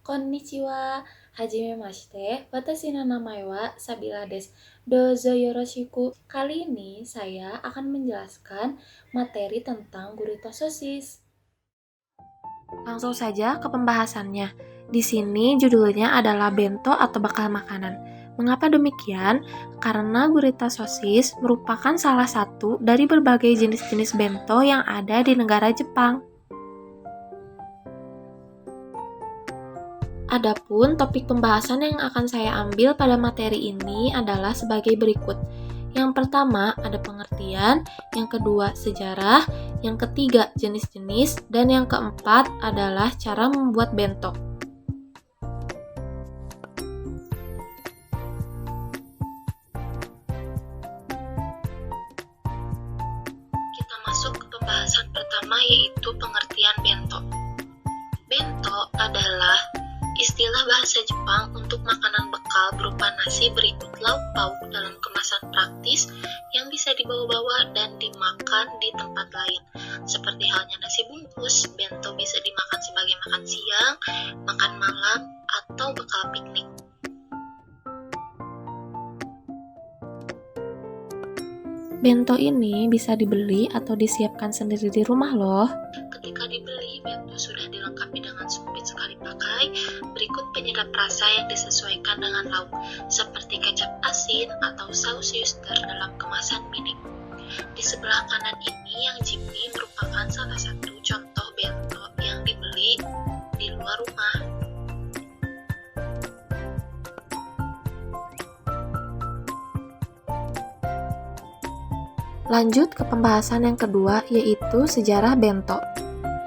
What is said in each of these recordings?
Konnichiwa, hajime mashite, watashi no namae wa Sabila desu. Dozo yoroshiku. Kali ini saya akan menjelaskan materi tentang gurita sosis. Langsung saja ke pembahasannya. Di sini judulnya adalah bento atau bekal makanan. Mengapa demikian? Karena gurita sosis merupakan salah satu dari berbagai jenis-jenis bento yang ada di negara Jepang. Adapun topik pembahasan yang akan saya ambil pada materi ini adalah sebagai berikut. Yang pertama ada pengertian, yang kedua sejarah, yang ketiga jenis-jenis, dan yang keempat adalah cara membuat bento. Kita masuk ke pembahasan pertama yaitu pengertian bento. Bento adalah istilah bahasa Jepang untuk makanan bekal berupa nasi berikut lauk pauk dalam kemasan praktis yang bisa dibawa-bawa dan dimakan di tempat lain. Seperti halnya nasi bungkus, bento bisa dimakan sebagai makan siang, makan malam, atau bekal piknik. Bento ini bisa dibeli atau disiapkan sendiri di rumah loh. Ketika dibeli, bento sudah dilengkapi dengan sumpit sekali pakai. Berikut penyedap rasa yang disesuaikan dengan lauk, seperti kecap asin atau saus Worcester dalam kemasan mini. Di sebelah kanan ini yang jiffy merupakan salah satu contoh bento yang dibeli di luar rumah. Lanjut ke pembahasan yang kedua, yaitu sejarah bento.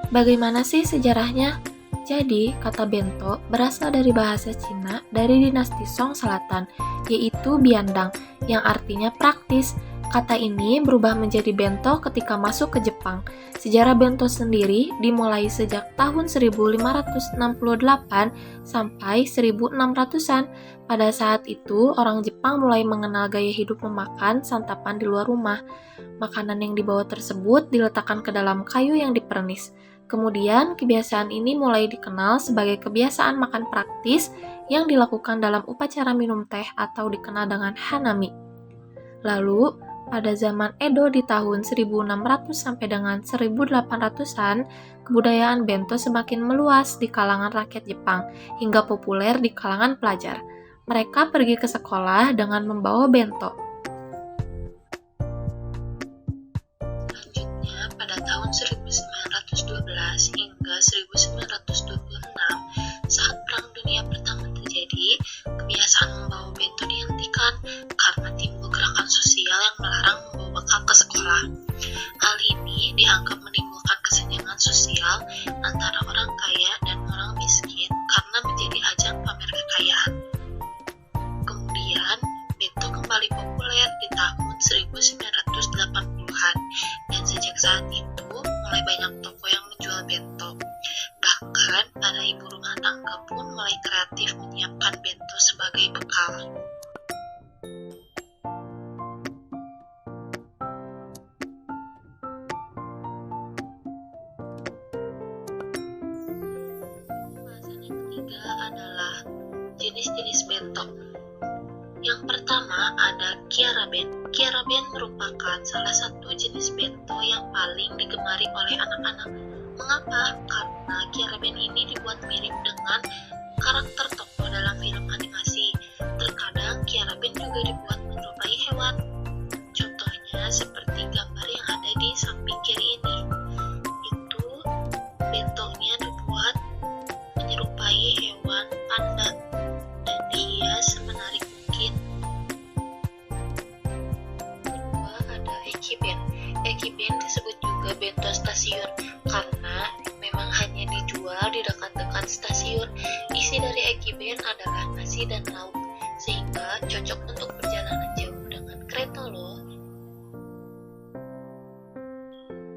Bagaimana sih sejarahnya? Jadi, kata bento berasal dari bahasa Cina dari dinasti Song Selatan, yaitu biandang, yang artinya praktis. Kata ini berubah menjadi bento ketika masuk ke Jepang. Sejarah bento sendiri dimulai sejak tahun 1568 sampai 1600-an. Pada saat itu, orang Jepang mulai mengenal gaya hidup memakan santapan di luar rumah. Makanan yang dibawa tersebut diletakkan ke dalam kayu yang dipernis. Kemudian, kebiasaan ini mulai dikenal sebagai kebiasaan makan praktis yang dilakukan dalam upacara minum teh atau dikenal dengan hanami. Lalu, pada zaman Edo di tahun 1600 sampai dengan 1800-an, kebudayaan bento semakin meluas di kalangan rakyat Jepang hingga populer di kalangan pelajar. Mereka pergi ke sekolah dengan membawa bento. Selanjutnya, pada tahun 1912 hingga 1926, saat Perang Dunia Pertama terjadi, kebiasaan membawa bento dihentikan karena timbul gerakan sosial yang melarang membawa bekal ke sekolah. Hal ini dianggap menimbulkan kesenjangan sosial antara orang kaya dan orang miskin karena menjadi ajang pamer kekayaan. Kemudian, bento kembali populer di tahun 1980-an dan sejak saat itu mulai banyak toko yang menjual bento. Bahkan, para ibu rumah tangga pun mulai kreatif menyiapkan bento sebagai bekal. Pembahasan yang ketiga adalah jenis-jenis bento. Yang pertama ada Kyaraben. Kyaraben merupakan salah satu jenis bento yang paling digemari oleh anak-anak. Mengapa? Karena Kyaraben ini dibuat mirip dengan karakter tokoh dalam film animasi. Terkadang Kyaraben juga dibuat menyerupai hewan. Contohnya seperti gambar yang ada di samping kiri ini. Itu bentonya dibuat menyerupai hewan panda dan dihias semenarik mungkin. Kedua ada ekiben. Ekiben disebut juga bento stasiun karena memang hanya dijual di dekat-dekat stasiun. Isi dari ekiben adalah nasi dan lauk, sehingga cocok untuk perjalanan jauh dengan kereta loh.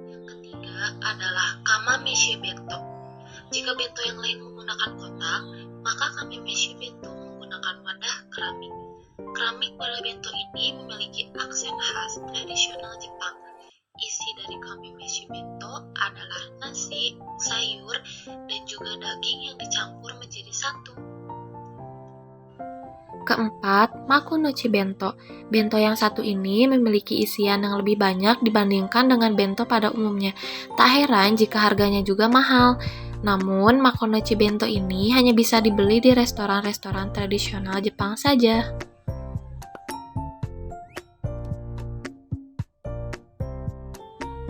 Yang ketiga adalah kamameshi bento. Jika bento yang lain menggunakan kotak, maka kamameshi bento menggunakan wadah keramik. Keramik pada bento ini memiliki aksen khas tradisional Jepang. Isi dari kamameshi bento adalah nasi nasi, sayur, dan juga daging yang dicampur menjadi satu. Keempat, Makunochi Bento. Bento yang satu ini memiliki isian yang lebih banyak dibandingkan dengan bento pada umumnya. Tak heran jika harganya juga mahal. Namun, Makunochi Bento ini hanya bisa dibeli di restoran-restoran tradisional Jepang saja.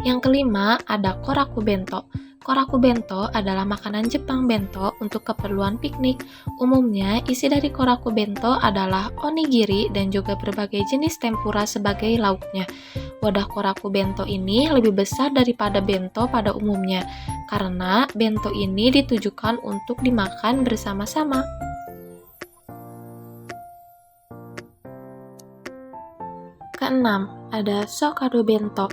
Yang kelima, ada Koraku Bento. Koraku Bento adalah makanan Jepang bento untuk keperluan piknik. Umumnya, isi dari koraku bento adalah onigiri dan juga berbagai jenis tempura sebagai lauknya. Wadah koraku bento ini lebih besar daripada bento pada umumnya, karena bento ini ditujukan untuk dimakan bersama-sama. Keenam, ada Sokado Bento.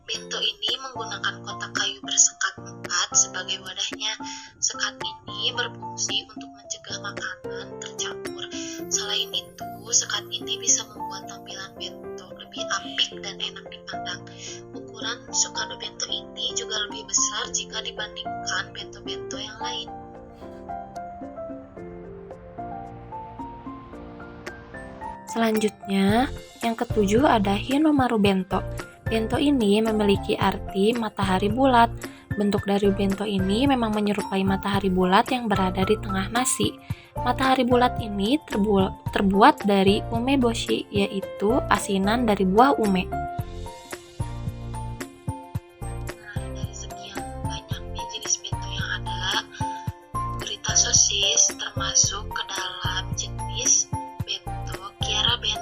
Bento ini menggunakan kotak kayu bersekat 4 sebagai wadahnya. Sekat ini berfungsi untuk mencegah makanan tercampur. Selain itu, sekat ini bisa membuat tampilan bento lebih apik dan enak dipandang. Ukuran Sokado Bento ini juga lebih besar jika dibandingkan bento-bento yang lain. Selanjutnya, yang ketujuh ada Hinomaru Bento. Bento ini memiliki arti matahari bulat. Bentuk dari bento ini memang menyerupai matahari bulat yang berada di tengah nasi. Matahari bulat ini terbuat dari umeboshi, yaitu asinan dari buah ume. Dari sekian banyaknya jenis bento yang ada, gurita sosis termasuk ke dalam jenis bento Kiara Ben.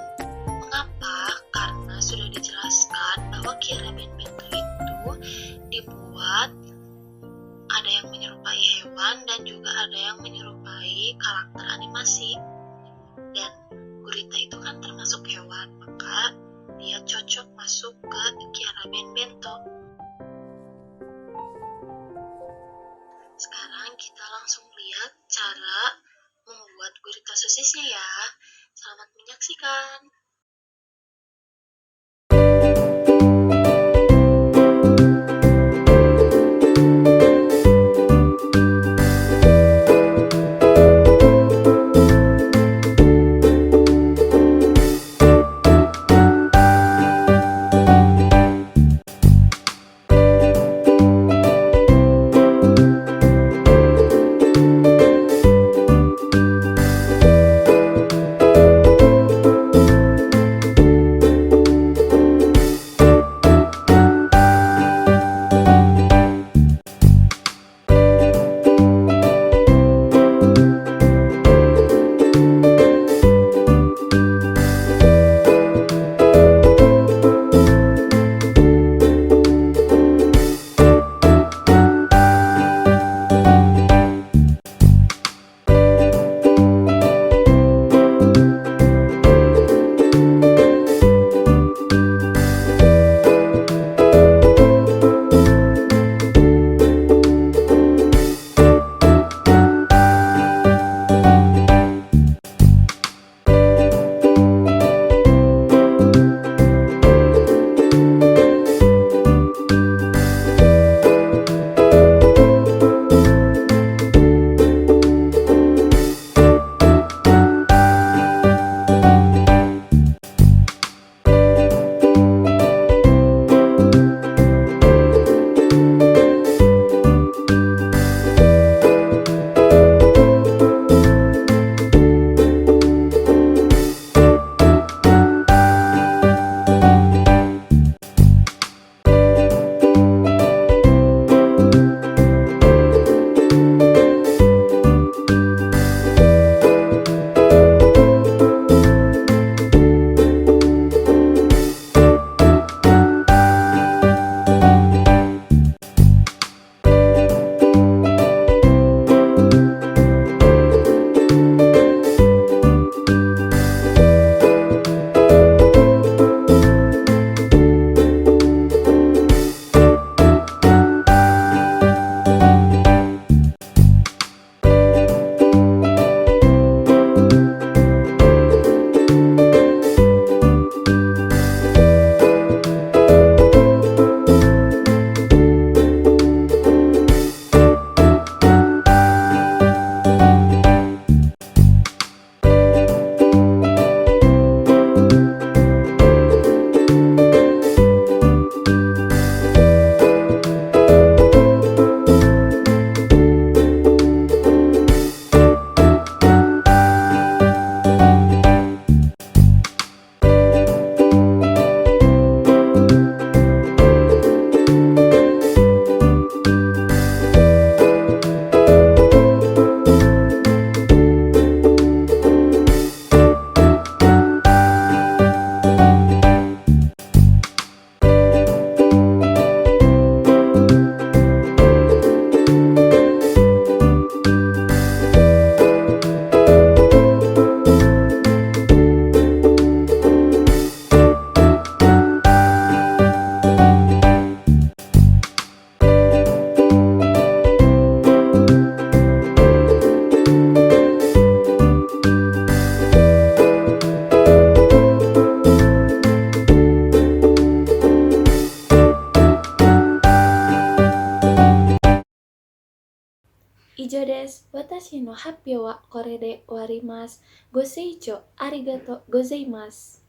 Mengapa? Karena sudah dijelaskan bahwa Kiara bento itu dibuat ada yang menyerupai hewan dan juga ada yang menyerupai karakter animasi. Dan gurita itu kan termasuk hewan, maka dia cocok masuk ke Kiara bento. Sekarang kita langsung lihat cara membuat gurita sosisnya ya. Selamat menyaksikan. Ijo desu. Watashi no happyo wa kore de warimasu. Goseichou arigatou gozaimasu.